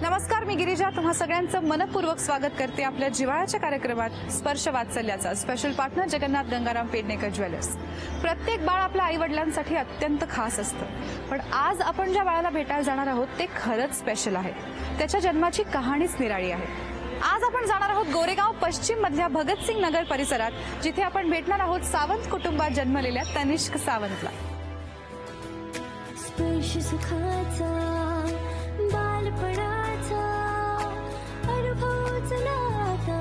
नमस्कार, मी गिरिजा तुम्हा सगळ्यांचं मनपूर्वक स्वागत करते आपल्या जिव्हाळ्याच्या कार्यक्रमात स्पर्श वात्सल्याचा. Special partner Jagannath Gangaram Pednekar jewellers. प्रत्येक बाळ आपल्या आई वडिलांसाठी अत्यंत खास असतं, पण आज आपण ज्या बाळाला भेटायला जाणार आहोत ते खरंच स्पेशल आहे. त्याच्या जन्माची कहाणीच निराळी आहे. आज आपण जाणार आहोत गोरेगाव पश्चिम मधल्या भगतसिंग नगर परिसरात, जिथे आपण भेटणार आहोत सावंत कुटुंबात जन्मलेल्या तनिष्क सावंतला. स्पर्श सुखाचा बालपणाचा अनुभवच नाता,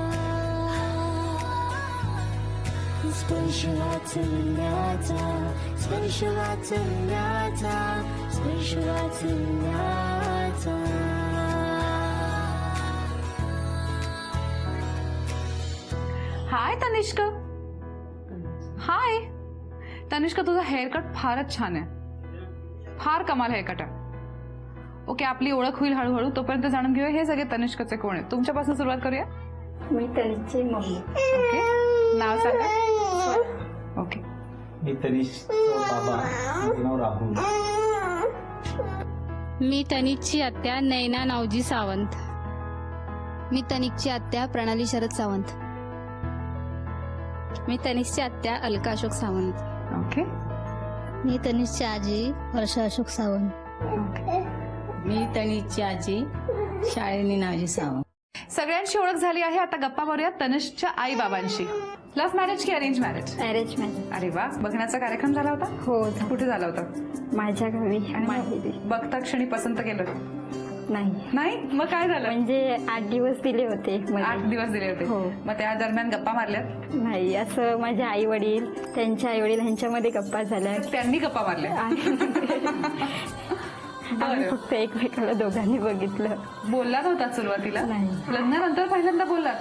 स्पर्श वाचल्याचा, स्पर्श वाचल्याचा, स्पर्श वाचल्याचा. हाय तनिष्क. हाय तनिष्क, तुझा हेअरकट फारच छान आहे. फार कमाल हेअरकट आहे. ओके, आपली ओळख होईल हळूहळू. तोपर्यंत जाणून घेऊया हे सगळे तनिष्कचे कोण आहे. तुमच्यापासून सुरुवात करूया. मी तनिष्कची मम्मी. ओके, नाव सांगा. ओके, मी तनिष्कचा बाबा, माझं नाव राहुल. मी तनिष्कची आत्या नैना नावजी सावंत. मी तनिष्कची आत्या प्रणाली शरद सावंत. मी तनिष्कची आत्या अलका अशोक सावंत. ओके, मी तनिष्कची आजी वर्षा अशोक सावंत. मी तनिष्कची आजी शाळिनी नावजी सावंत. सगळ्यांची ओळख झाली आहे. आता गप्पा मारूया तनिष्कच्या आई बाबांशी. लव्ह मॅरेज की अरेंज मॅरेज? Arrange marriage. अरे वा, बघण्याचा कार्यक्रम झाला होता? हो. कुठे झाला होता? माझ्या घरी. आणि माहेरी. बघता क्षणी पसंत केलं नाही. नाही? मग काय झालं? म्हणजे 8 दिवस दिले होते मला. 8 दिवस दिले होते. हो. मग त्या दरम्यान गप्पा मारल्यात? नाही, असं माझे आई वडील, त्यांच्या आई वडील ह्यांच्यामध्ये गप्पा झाल्या. त्यांनी गप्पा मारल्या? आम्ही फक्त एकमेकाला दोघांनी बघितलं. बोलला नव्हता सुरुवातीला? नाही. लग्नानंतर पहिल्यांदा बोललात?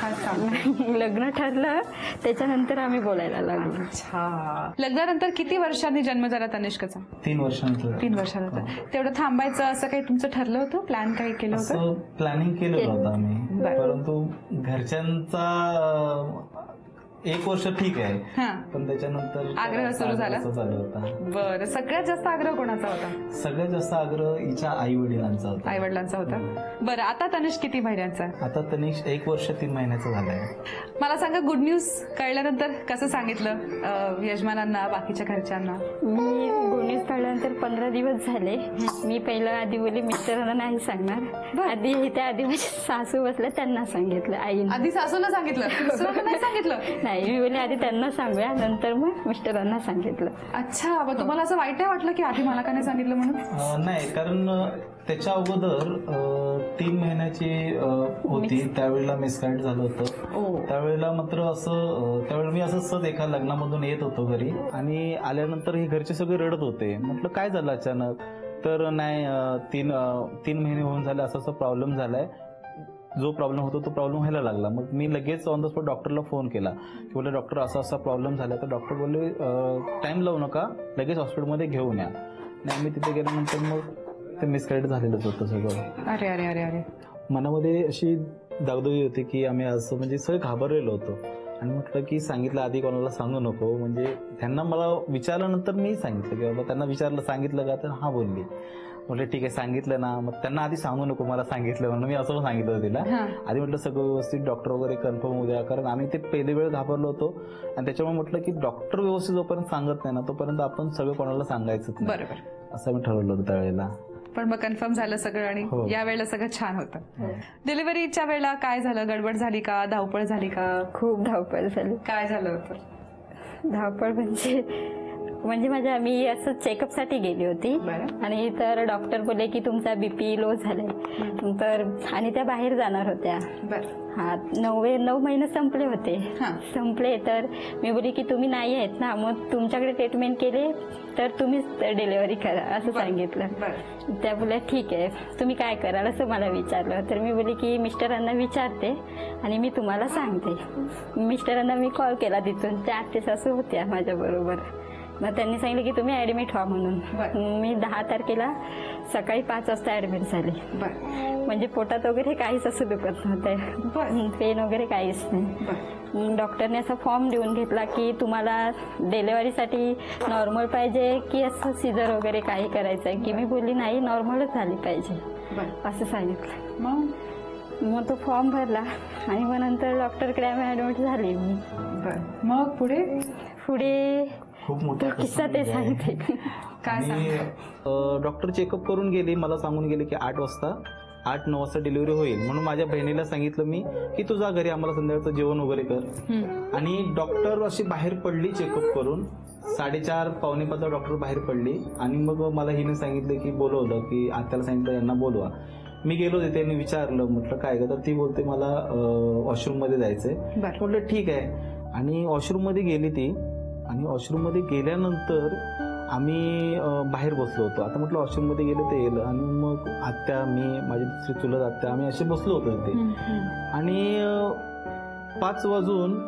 काय सांगता? लग्न ठरलं त्याच्यानंतर आम्ही बोलायला लागलो. अच्छा. लग्नानंतर किती वर्षांनी जन्म झाला तनिष्कचा? 3 वर्षानंतर. 3 वर्षानंतर. तेवढं थांबायचं असं काही तुमचं ठरलं होतं? प्लॅन काही केलं होतं? असं प्लॅनिंग केलं होतं आम्ही, बरं. परंतु घरच्यांचा 1 वर्ष ठीक आहे, हा. पण त्याच्यानंतर आग्रह सुरू झाला? चालू होता. बरं. सगळ्यात जास्त आग्रह कोणाचा होता? सगळ्यात जास्त आग्रह हिच्या आई वडिलांचा होता. आई वडिलांचा होता. बरं, आता तनिष्क किती महिन्यांचा आहे? आता तनिष्क 1 वर्ष 3 महिन्याचा झालाय. मला सांगा, गुड न्यूज कळल्यानंतर कसं सांगितलं यजमानांना, बाकीच्या घरच्यांना? मी गुन्हेच कळल्यानंतर 15 दिवस झाले. मी पहिलं आधी बोलली मिस्टरांना नाही सांगणार. आधी त्या आधी माझी सासू बसल्या, त्यांना सांगितलं. आईने आधी सासूला सांगितलं? सासूला नाही सांगितलं? नाही, मी बोलली आधी त्यांना सांगूया, नंतर मग मिस्टरांना सांगितलं. अच्छा. मग तुम्हाला असं वाईट नाही वाटलं की आधी मला का नाही सांगितलं म्हणून? नाही, कारण त्याच्या अगोदर 3 महिन्याची होती, त्यावेळेला मिसगाईड झालं होतं. त्यावेळेला मात्र असं त्यावेळेला मी असं सहज एका लग्नामधून येत होतो घरी, आणि आल्यानंतर हे घरचे सगळे रडत होते. म्हटलं काय झालं अचानक? तर नाही, 3 महिने होऊन झाले, असा प्रॉब्लेम झालाय. जो प्रॉब्लेम होतो तो प्रॉब्लेम व्हायला लागला. मग मी लगेच ऑन द स्पॉट डॉक्टरला फोन केला की बोलले डॉक्टर असा प्रॉब्लेम झाला. तर डॉक्टर बोलले टाइम लावू नका, लगेच हॉस्पिटलमध्ये घेऊन या. नाही, मी तिथे गेल्यानंतर मग ते मिसगाईड झालेलंच होतं सगळं. अरे अरे अरे अरे. मनामध्ये अशी दागदुगी होती की आम्ही असं म्हणजे सगळं घाबरलेलो होतो, आणि म्हटलं की सांगितलं आधी कोणाला सांगू नको. म्हणजे त्यांना मला विचारल्यानंतर मी सांगितलं की बाबा, त्यांना विचारलं सांगितलं का, तर हा बोलली. म्हटलं ठीक आहे सांगितलं ना. मग त्यांना आधी सांगू नको मला सांगितलं म्हणून मी असं सांगितलं तिला. आधी म्हटलं सगळं व्यवस्थित, डॉक्टर वगैरे कन्फर्म होऊ द्या, कारण आम्ही ते पहिली वेळ घाबरलो होतो. आणि त्याच्यामुळे म्हटलं की डॉक्टर व्यवस्थित जोपर्यंत सांगत नाही ना, तोपर्यंत आपण सगळं कोणाला सांगायचं नाही. बरोबर. असं मी ठरवलं होतं त्यावेळेला. पण मग कन्फर्म झालं सगळं, आणि या वेळेला सगळं छान होतं. डिलिव्हरीच्या वेळेला काय झालं? गडबड झाली का? धावपळ झाली का? खूप धावपळ झाली. काय झालं होतं? धावपळ म्हणजे माझ्या मी असं चेकअपसाठी गेली होती, आणि तर डॉक्टर बोलले की तुमचा बीपी लो झालाय. तर आणि त्या बाहेर जाणार होत्या. हा, 9 महिने संपले होते. संपले तर मी बोलली की तुम्ही नाही आहेत ना, मग तुमच्याकडे ट्रीटमेंट केले तर तुम्हीच डिलिव्हरी करा असं सांगितलं. त्या बोलल्या ठीक आहे, तुम्ही काय कराल असं मला विचारलं. तर मी बोलली की मिस्टरांना विचारते आणि मी तुम्हाला सांगते. मिस्टरांना मी कॉल केला तिथून, त्या आत्ते सासू होत्या माझ्या बरोबर. मग त्यांनी सांगितलं की तुम्ही ऍडमिट व्हा म्हणून. मी 10 तारखेला सकाळी 5 वाजता ऍडमिट झाले. म्हणजे पोटात वगैरे काहीच असं दुखत नव्हतं, पेन वगैरे काहीच नाही. डॉक्टरने असा फॉर्म लिहून घेतला की तुम्हाला डिलिव्हरीसाठी नॉर्मल पाहिजे की असं सिझर वगैरे काही करायचं आहे. की मी बोलली नाही, नॉर्मलच झाली पाहिजे. असं सांगितलं. मग मग तो फॉर्म भरला आणि मग नंतर डॉक्टरकडे आम्ही ऍडमिट झाली. मी मग पुढे खूप मोठा किस्सा ते सांगते. काय आणि डॉक्टर चेकअप करून गेले, मला सांगून गेले की 8-9 वाजता डिलिव्हरी होईल. म्हणून माझ्या बहिणीला सांगितलं मी की तू जा घरी, आम्हाला संध्याकाळचं जेवण वगैरे कर. आणि डॉक्टर अशी बाहेर पडली चेकअप करून, 4:30-4:45 डॉक्टर बाहेर पडली. आणि मग मला हिने सांगितलं की बोलवलं, की आत्याला सांगितलं यांना बोलवा. मी गेलो तिथे, त्यांनी विचारलं, म्हटलं काय का, तर ती बोलते मला वॉशरूम मध्ये जायचंय. म्हटलं ठीक आहे. आणि वॉशरूम मध्ये गेली ती, आणि वॉशरूम मध्ये गेल्यानंतर आम्ही बाहेर बसलो होतो. आता म्हटलं वॉशरूम मध्ये गेले ते येईल. आणि मग आत्या, मी, माझी दुसरी चुलत आत्या, आम्ही असे बसलो होतो तिथे. आणि 5 वाजून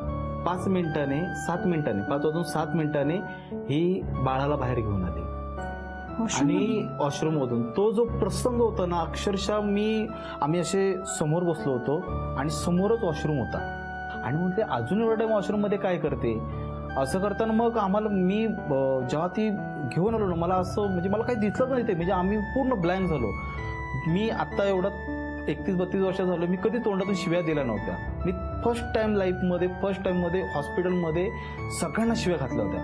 7 मिनिटाने ही बाळाला बाहेर घेऊन आली. आणि वॉशरूम मधून तो जो प्रसंग होता ना, अक्षरशः आम्ही असे समोर बसलो होतो आणि समोरच वॉशरूम होता. आणि म्हटले अजून एवढा टाइम वॉशरूम मध्ये काय करते. असं करताना मग आम्हाला, मी जेव्हा ती घेऊन आलो ना, मला असं म्हणजे मला काही दिसलं नाही ते, म्हणजे आम्ही पूर्ण ब्लँक झालो. मी आता एवढा 31-32 वर्ष झालो, मी कधी तोंडातून शिव्या दिल्या नव्हत्या. मी फर्स्ट टाइम मध्ये हॉस्पिटलमध्ये सगळ्यांना शिव्या घातल्या होत्या.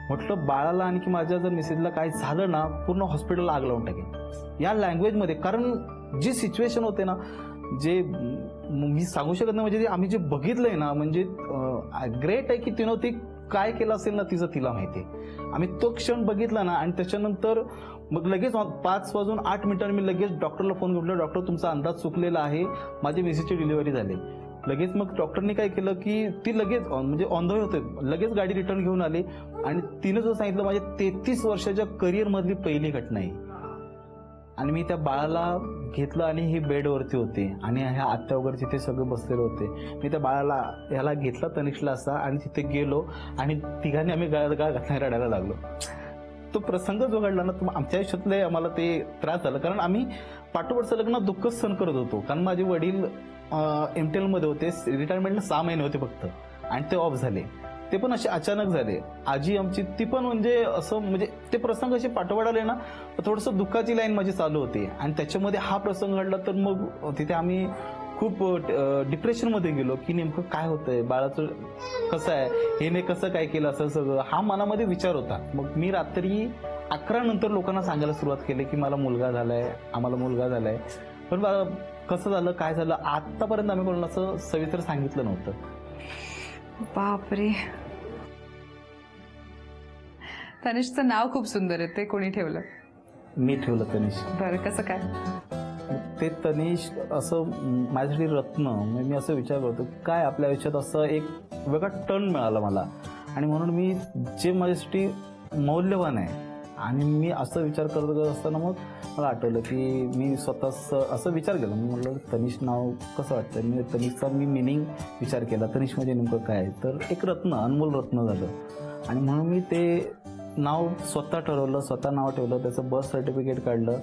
म्हटलं बाळाला आणि की माझ्या जर मिसेसला काय झालं ना, पूर्ण हॉस्पिटलला आग लावून टाकेल या लँग्वेजमध्ये. कारण जी सिच्युएशन होते ना, जे मी सांगू शकत नाही, म्हणजे आम्ही जे बघितलंय ना, म्हणजे ग्रेट आहे की तिनं ती काय केलं असेल ना, तिला माहिती. आम्ही तो क्षण बघितला ना, आणि त्याच्यानंतर मग लगेच 5:08 मी लगेच डॉक्टरला फोन केला. डॉक्टर तुमचा अंदाज चुकलेला आहे, माझ्या मिसेसची डिलिव्हरी झाली. लगेच मग डॉक्टरने काय केलं की ती लगेच म्हणजे ऑन द वे होते, लगेच गाडी रिटर्न घेऊन आली. आणि तिने जो सांगितलं, माझ्या 33 वर्षाच्या करिअर मधली पहिली घटना आहे. आणि मी त्या बाळाला घेतलं आणि ही बेडवरती होते आणि ह्या आत्या वगैरे तिथे सगळे बसलेले होते. मी त्या बाळाला ह्याला घेतला, तनिषला असा, आणि तिथे गेलो आणि तिघांनी आम्ही गळा घातला, रडायला लागलो. तो प्रसंग जो घडला ना, तो आमच्या आयुष्यातले आम्हाला ते त्रास झाला. कारण आम्ही पाठोपाठचं लग्न दुःखच सहन करत होतो. कारण माझे वडील MTL मध्ये होते, रिटायरमेंटला 6 महिने होते फक्त, आणि ते ऑफ झाले. ते पण असे अचानक झाले. आजी आमची, ती पण म्हणजे असं, म्हणजे ते प्रसंग असे पाठोपाठ आले ना, थोडंसं दुःखाची लाईन माझी चालू होती. आणि त्याच्यामध्ये हा प्रसंग घडला, तर मग तिथे आम्ही खूप डिप्रेशनमध्ये गेलो की नेमकं काय होतंय, बाळाचं कसं आहे, हेने कसं काय केलं, असं सगळं हा मनामध्ये विचार होता. मग मी रात्री 11 नंतर लोकांना सांगायला सुरुवात केली की मला मुलगा झालाय, आम्हाला मुलगा झालाय. पण कसं झालं, काय झालं, आतापर्यंत आम्ही कोणाला असं सविस्तर सांगितलं नव्हतं. बापरे. तनिषचं नाव खूप सुंदर आहे, ते कोणी ठेवलं? मी ठेवलं तनिष. बरं, कसं काय? ते तनिष असं माझ्यासाठी रत्न. मी असं विचार करतो काय आपल्या आयुष्यात असं एक वेगळा टर्न मिळाला मला, आणि म्हणून मी जे माझ्यासाठी मौल्यवान आहे. आणि मी असं विचार करत असताना मग मला आठवलं की मी स्वतः असं विचार केला. मी म्हटलं तनिष नाव कसं वाटतं. मी तनिषचा मिनिंग विचार केला, तनिष म्हणजे नेमकं काय, तर एक रत्न, अनमोल रत्न झालं. आणि म्हणून मी ते नाव स्वतः ठरवलं, स्वतः नाव ठेवलं, त्याचं बर्थ सर्टिफिकेट काढलं.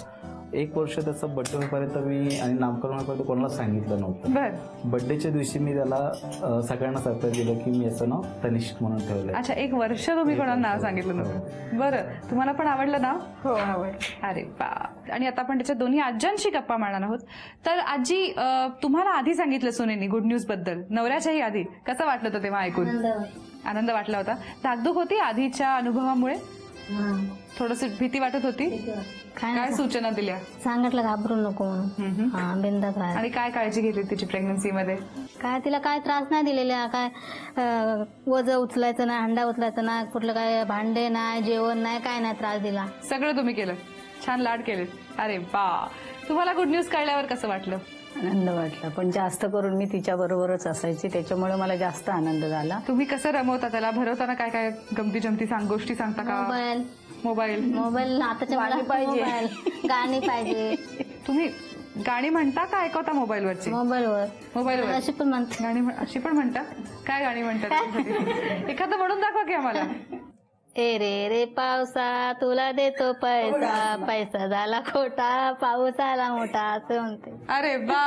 1 वर्ष त्याचा बर्थडे होईपर्यंत मी, आणि नामकरण होईपर्यंत कोणाला सांगितलं नव्हतं. बर्थडेच्या दिवशी मी त्याला सगळ्यांना सरप्राईज दिलं की मी याचं नाव तनिष्क म्हणून ठेवलंय. अच्छा, 1 वर्ष तुम्ही कोणाला नाव सांगितलं नव्हतं. बरं, तुम्हाला पण आवडलं नाव? हो, आवडलं. अरे बा. आणि आता आपण त्याच्या दोन्ही आज्यांशी गप्पा मारणार आहोत. तर आजी, तुम्हाला आधी सांगितलं सुनेनी गुड न्यूज बद्दल, नवऱ्याच्याही आधी. कसं वाटलं होतं तेव्हा ऐकून? आनंद वाटला होता. धाकधूक होती आधीच्या अनुभवामुळे? थोडस भीती वाटत होती? काय सूचना दिल्या? सांगितलं घाबरू नको म्हणून, बिंदास राहा. आणि काय काळजी घेतली तिची प्रेग्नन्सी मध्ये? काय तिला काय त्रास नाही दिलेला, काय वजन उचलायचं नाही, हंडा उचलायचं नाही, कुठलं काय भांडे नाही, जेवण नाही, काय नाही त्रास दिला. सगळं तुम्ही केलं, छान लाड केले. अरे बा. तुम्हाला गुड न्यूज कळल्यावर कसं वाटलं? आनंद वाटला, पण जास्त करून मी तिच्या बरोबरच असायची, त्याच्यामुळे मला जास्त आनंद झाला. तुम्ही कसं रमवता त्याला? भरवताना काय काय गमती जमती गोष्टी सांगता का? मोबाईल आताच्या गाणी पाहिजे. गाणी पाहिजे. तुम्ही गाणी म्हणता का ऐकवता मोबाईलवरची? मोबाईलवर अशी पण म्हणते. गाणी अशी पण म्हणता? काय गाणी म्हणतात? एखादं म्हणून दाखवा की आम्हाला. ए रे रे पावसा तुला देतो पैसा, पैसा झाला खोटा, पाऊस आला मोठा, असं म्हणते. अरे बा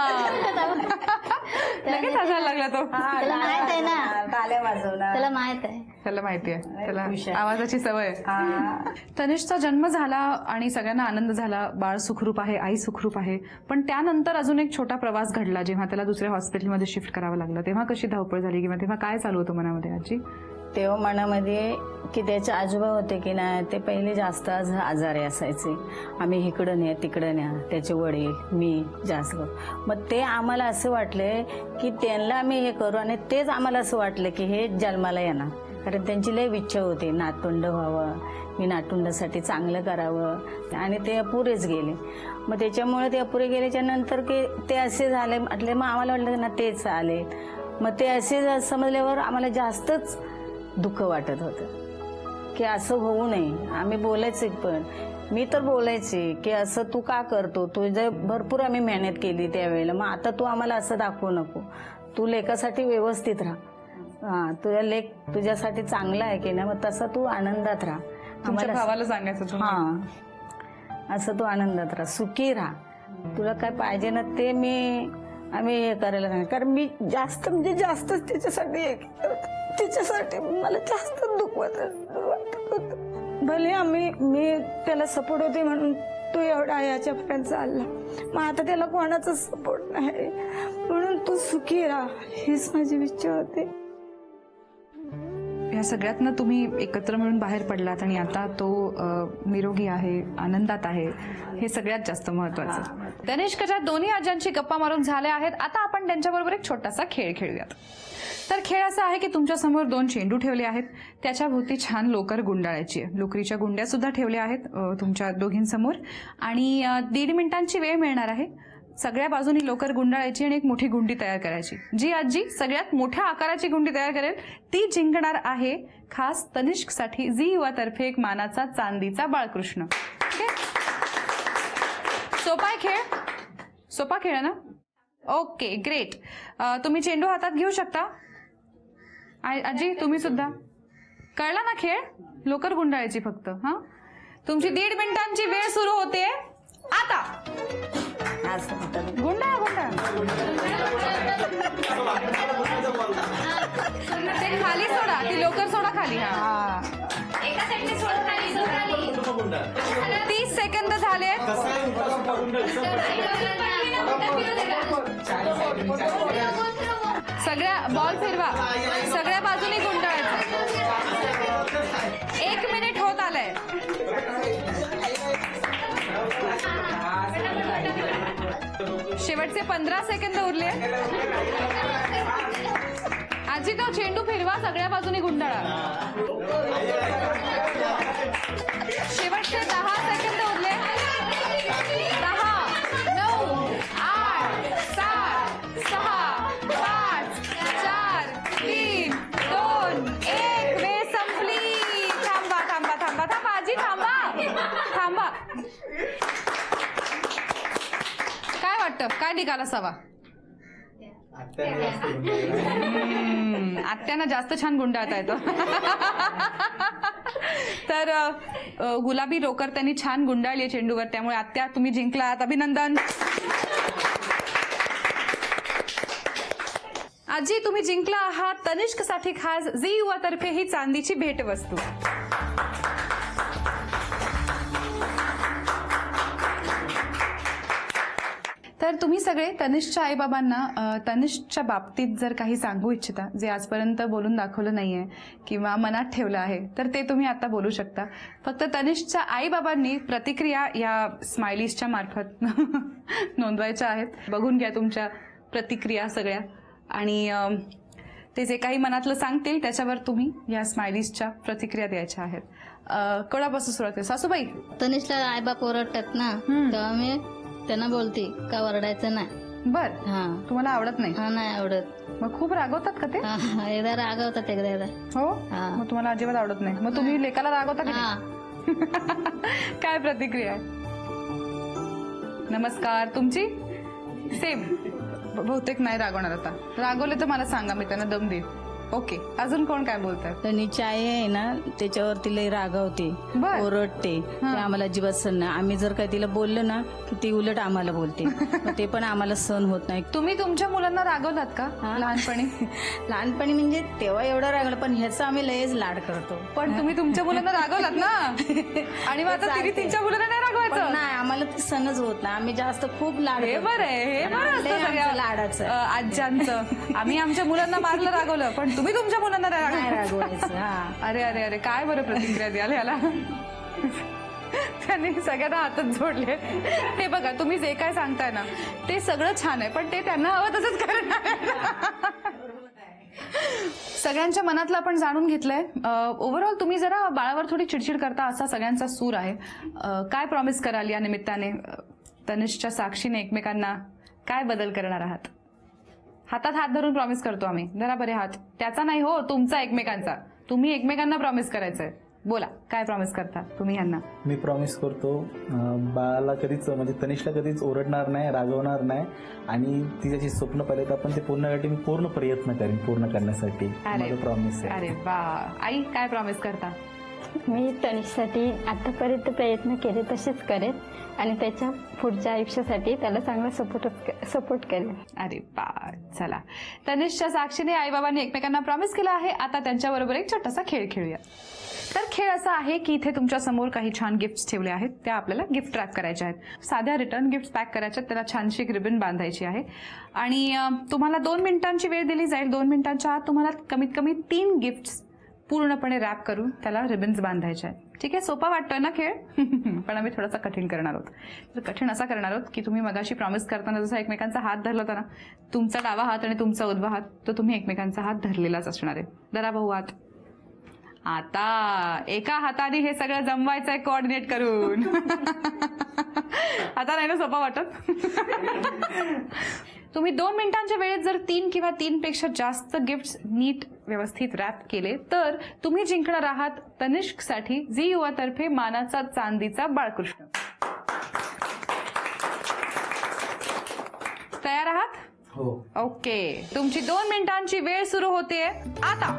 लगेच हसायला लागला तो. त्याला माहित आहे ना, टाळ्या वाजवणार. त्याला माहित आहे. त्याला माहिती आहे, त्याला आवाजाची सवय आहे. तनिषचा जन्म झाला आणि सगळ्यांना आनंद झाला, बाळ सुखरूप आहे, आई सुखरूप आहे. पण त्यानंतर अजून एक छोटा प्रवास घडला, जेव्हा त्याला दुसऱ्या हॉस्पिटलमध्ये शिफ्ट करावं लागलं. तेव्हा कशी धावपळ झाली किंवा तेव्हा काय चालू होतं मनामध्ये आजी? तेव्हा मनामध्ये की त्याचे आजोबा होते की नाही, ते पहिले जास्त आजारी असायचे. आम्ही इकडं न्या तिकडं न्या, त्याचे वडील, मी जास्त. मग ते आम्हाला असं वाटलं की त्यांना आम्ही हे करू, आणि तेच आम्हाला असं वाटलं की हे जन्माला येणार. कारण त्यांची लय इच्छा होती नातवंड व्हावं, मी नातवंडासाठी चांगलं करावं, आणि ते अपुरेच गेले. मग त्याच्यामुळे ते अपुरे गेल्याच्या नंतर की ते असे झाले म्हटले, मग आम्हाला वाटलं ना तेच आले. मग ते असे समजल्यावर आम्हाला जास्तच दुःख वाटत होतं की असं होऊ नये. आम्ही बोलायचे, पण मी तर बोलायचे की असं तू का करतो, तुझं भरपूर आम्ही मेहनत केली त्यावेळेला, मग आता तू आम्हाला असं दाखवू नको. तू लेकासाठी व्यवस्थित राहा, तुझा लेक तुझ्यासाठी चांगला आहे की नाही, मग तसं तू आनंदात राहा. तुमच्या भावाला सांगायचं तुम्ही? हा, असं तू आनंदात राहा, सुखी राहा. तुला काय पाहिजे ना ते आम्ही हे करायला सांग. कारण मी जास्त म्हणजे जास्तच त्याच्यासाठी हे केलं, तिच्यासाठी मला जास्त दुःख वाटत होतं. भले मी त्याला सपोर्ट होते म्हणून तो एवढा याच्यापर्यंत चालला. मग आता त्याला कोणाचा सपोर्ट नाही, म्हणून तू सुखी राहा हीच माझी इच्छा होती. या सगळ्यातनं तुम्ही एकत्र मिळून बाहेर पडलात आणि आता तो निरोगी आहे, आनंदात आहे, हे सगळ्यात जास्त महत्वाचं. तनिष्कच्या दोन्ही आज्यांची गप्पा मारून झाल्या आहेत. आता आपण त्यांच्याबरोबर एक छोटासा खेळ खेळूयात. तर खेळ असा आहे की तुमच्या समोर 2 चेंडू ठेवले आहेत, त्याच्या भोवती छान लोकर गुंडाळायची आहे. लोकरीच्या गुंड्या सुद्धा ठेवल्या आहेत तुमच्या दोघींसमोर, आणि 1.5 मिनिटांची वेळ मिळणार आहे. सगळ्या बाजूनी लोकर गुंडाळायची आणि एक मोठी गुंडी तयार करायची. जी आजी सगळ्यात मोठ्या आकाराची गुंडी तयार करेल ती जिंकणार आहे खास तनिष्कसाठी झी युवा तर्फे एक मानाचा चांदीचा बाळकृष्ण. सोपा आहे खेळ, सोपा खेळ आहे ना? Okay, great. तुम्ही चेंडू हातात घेऊ शकता. आजी तुम्ही सुद्धा. कळला ना खेळ? लोकर गुंडाळायची फक्त. हा, तुमची 1.5 मिनिटांची वेळ सुरू होते आता. गुंडा गुंडा ते खाली सोडा, ती लोकर सोडा खाली. हा, 30 सेकंद झाले. सगळ्या बॉल फिरवा, सगळ्या बाजूनी गुंडाळायचं. 1 मिनिट होत आलंय. शेवटचे 15 सेकंद उरले. आजी तो चेंडू फिरवा, सगळ्या बाजूनी गुंडाळा. शेवटचे 10 सेकंद उरले. 10, 9, 8, 7, 6, 5, 4, 3, 2, 1. वेळ संपली. थांबा थांबा थांबा थांबा आजी, थांबा थांबा. काय वाटतं, काय निकाल असावा? आत्यांना जास्त छान गुंडाळता येतो. तर गुलाबी लोकर त्यांनी छान गुंडाळली चेंडूवर, त्यामुळे आत्या तुम्ही जिंकलात. अभिनंदन. आजी तुम्ही जिंकला आहात तनिष्कसाठी खास झी युवा तर्फे ही चांदीची भेटवस्तू. तर तुम्ही सगळे तनिष्कच्या आईबाबांना तनिष्कच्या बाबतीत जर काही सांगू इच्छिता, जे आजपर्यंत बोलून दाखवलं नाहीये किंवा मनात ठेवलं आहे, तर ते तुम्ही आता बोलू शकता. फक्त तनिष्कच्या आईबाबांनी प्रतिक्रिया या स्माइलीजच्या मार्फत नोंदवायच्या आहेत. बघून घ्या तुमच्या प्रतिक्रिया सगळ्या, आणि ते जे काही मनातलं सांगतील त्याच्यावर तुम्ही या स्माइलीजच्या प्रतिक्रिया द्यायच्या आहेत. कोणापासून सुरुवात आहे? सासूबाई. तनिष्कला आईबाप ओरडतात ना, तेव्हा मी त्यांना बोलते का ओरडायचं नाही. बर, हा, तुम्हाला आवडत नाही? हा, नाही आवडत. मग खूप रागवतात का ते? एकदा रागवतात, एकदा. हो, हा. मग तुम्हाला अजिबात आवडत नाही. मग तुम्ही लेकाला रागवता की हा. नाही? काय प्रतिक्रिया आहे? नमस्कार. तुमची? सेम. बहुतेक नाही रागवणार. आता रागवले तर मला सांगा, मी त्यांना दम देईन. ओके, अजून कोण काय बोलतात? तनिची आई आहे ना, त्याच्यावर तिला रागावते, बर. ओरडते. ते आम्हाला अजिबात सहन नाही. आम्ही जर काही तिला बोललो ना की ती उलट आम्हाला बोलते. मग ते पण आम्हाला सहन होत नाही. तुम्ही तुमच्या मुलांना रागवलात का लहानपणी? लहानपणी म्हणजे तेव्हा एवढं रागवलं, पण ह्याचा आम्ही लयच लाड करतो. पण तुम्ही तुमच्या मुलांना रागवलात ना, आणि मग आता तिने तिच्या मुलांना नाही पण रागवायचं. नाही, आम्हाला ते सहनच होत नाही. आम्ही जास्त खूप लाड हे करतो. बरं आहे, हे आणि बरं लय असतं आमचं सगळ्या लाडाचं. आज्यांचं. आम्ही आमच्या मुलांना मारलं, रागवलं, पण तुम्ही तुमच्या मुलांना नाही नाही रागवलं. रागवायचं. हा. अरे अरे अरे, काय बरं प्रतिक्रिया द्याल याला? त्यांनी सगळ्यांना हातच जोडले. हे बघा, तुम्ही जे काय सांगताय ना ते सगळं छान आहे, पण ते त्यांना हवं तसंच करणार. सगळ्यांच्या मनातलं आपण जाणून घेतलंय. ओव्हरऑल तुम्ही जरा बाळावर थोडी चिडचिड करता असा सगळ्यांचा सूर आहे. काय प्रॉमिस कराल या निमित्ताने? तनिष्कच्या साक्षीने एकमेकांना काय बदल करणार आहात? हातात हात धरून प्रॉमिस करतो आम्ही. धरा बरे हात. त्याचा नाही हो, तुमचा, एकमेकांचा. तुम्ही एकमेकांना प्रॉमिस करायचंय. बोला, काय प्रॉमिस करता तुम्ही यांना? मी प्रॉमिस करतो बाळाला कधीच, म्हणजे तनिष्कला कधीच ओरडणार नाही, रागवणार नाही, आणि ती ज्याची स्वप्न पाहिजे आपण ते पूर्ण करण्यासाठी मी पूर्ण प्रयत्न करेन, पूर्ण करण्यासाठी. माझं प्रॉमिस आहे. अरे वा. आई, काय प्रॉमिस करता? मी तनिषसाठी आतापर्यंत प्रयत्न केले तसेच करेन आणि त्याच्या पुढच्या आयुष्यासाठी त्याला चांगला सपोर्ट करेन. अरे बा. चला, तनिष्कच्या साक्षीने आईबाबांनी एकमेकांना प्रॉमिस केलं आहे. आता त्यांच्याबरोबर एक छोटासा खेळ खेळूया. तर खेळ असा आहे की इथे तुमच्या समोर काही छान गिफ्ट्स ठेवले आहेत, त्या आपल्याला गिफ्ट रॅप करायच्या आहेत. साध्या रिटर्न गिफ्ट पॅक करायच्या, त्याला छानशी एक रिबन बांधायची आहे, आणि तुम्हाला 2 मिनिटांची वेळ दिली जाईल. 2 मिनिटांच्या आत तुम्हाला कमीत कमी 3 गिफ्ट्स पूर्णपणे रॅप करून त्याला रिबन्स बांधायचे आहेत. ठीक आहे, सोपा वाटतोय ना खेळ? पण आम्ही थोडासा कठीण करणार आहोत. तर कठीण असा करणार आहोत की तुम्ही मगाशी प्रॉमिस करताना जसा एकमेकांचा हात धरला होता ना, तुमचा डावा हात आणि तुमचा उजवा हात, तो तुम्ही एकमेकांचा हात धरलेलाच असणार आहे. धरा भाऊ हात. आता एका हाताने हे सगळं जमवायचं आहे कोऑर्डिनेट करून. आता नाही ना सोपा वाटत? तुम्ही 2 मिनिटांच्या वेळेत जर 3 किंवा 3 पेक्षा जास्त गिफ्ट्स नीट व्यवस्थित रॅप केले तर तुम्ही जिंकणार आहात तनिष्कसाठी झी युवातर्फे मानाचा चांदीचा बाळकृष्ण. तयार आहात? हो. ओके, तुमची 2 मिनिटांची वेळ सुरू होते आता.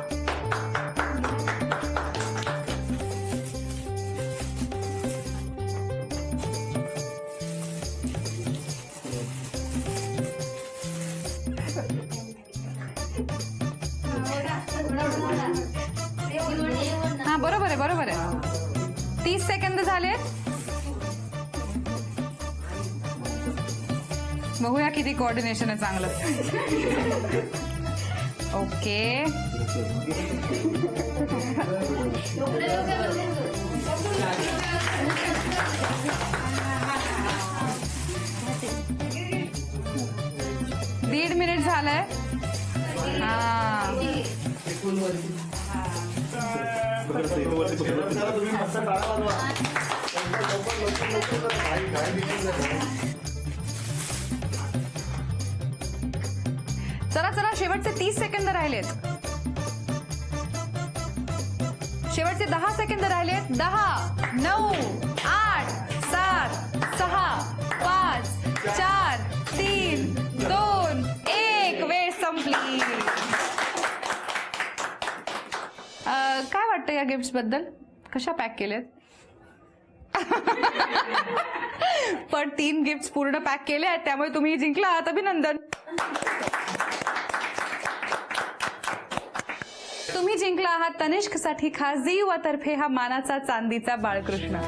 हा, बरोबर आहे, बरोबर आहे. 30 सेकंद झालेत. बघूया किती कोऑर्डिनेशन आहे चांगलं. ओके, दीड मिनिट झालंय. हा, चला चला, शेवटचे 30 सेकंद राहिलेत. शेवटचे 10 सेकंद राहिलेत. 10, 9, 8, 7, 6, 5, 4, 3, 2, 1. वेळ संपली. काय वाटतं या गिफ्ट्स बद्दल? कशा पॅक केलेत? पण 3 गिफ्ट्स पूर्ण पॅक केले आहेत, त्यामुळे तुम्ही जिंकला आहात. अभिनंदन. तुम्ही जिंकला आहात तनिष्कसाठी खास झी युवातर्फे हा मानाचा चांदीचा बाळकृष्ण.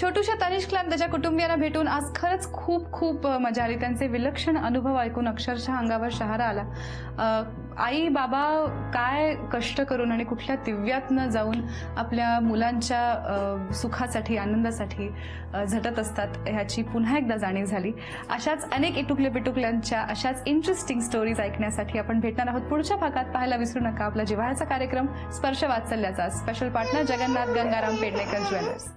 छोटूशा तनिष्कला आणि त्याच्या कुटुंबियांना भेटून आज खरंच खूप खूप मजा आली. त्यांचे विलक्षण अनुभव ऐकून अक्षरशः अंगावर शहारा आला. आई बाबा काय कष्ट करून आणि कुठल्या दिव्यातनं जाऊन आपल्या मुलांच्या सुखासाठी, आनंदासाठी झटत असतात ह्याची पुन्हा एकदा जाणीव झाली. अशाच अनेक इटुकले पिटुकल्यांच्या अशाच इंटरेस्टिंग स्टोरीज ऐकण्यासाठी आपण भेटणार आहोत पुढच्या भागात. पाहायला विसरू नका आपला जिव्हाळ्याचा कार्यक्रम स्पर्श वात्सल्याचा. Special partner Jagannath Gangaram Pednekar jewellers.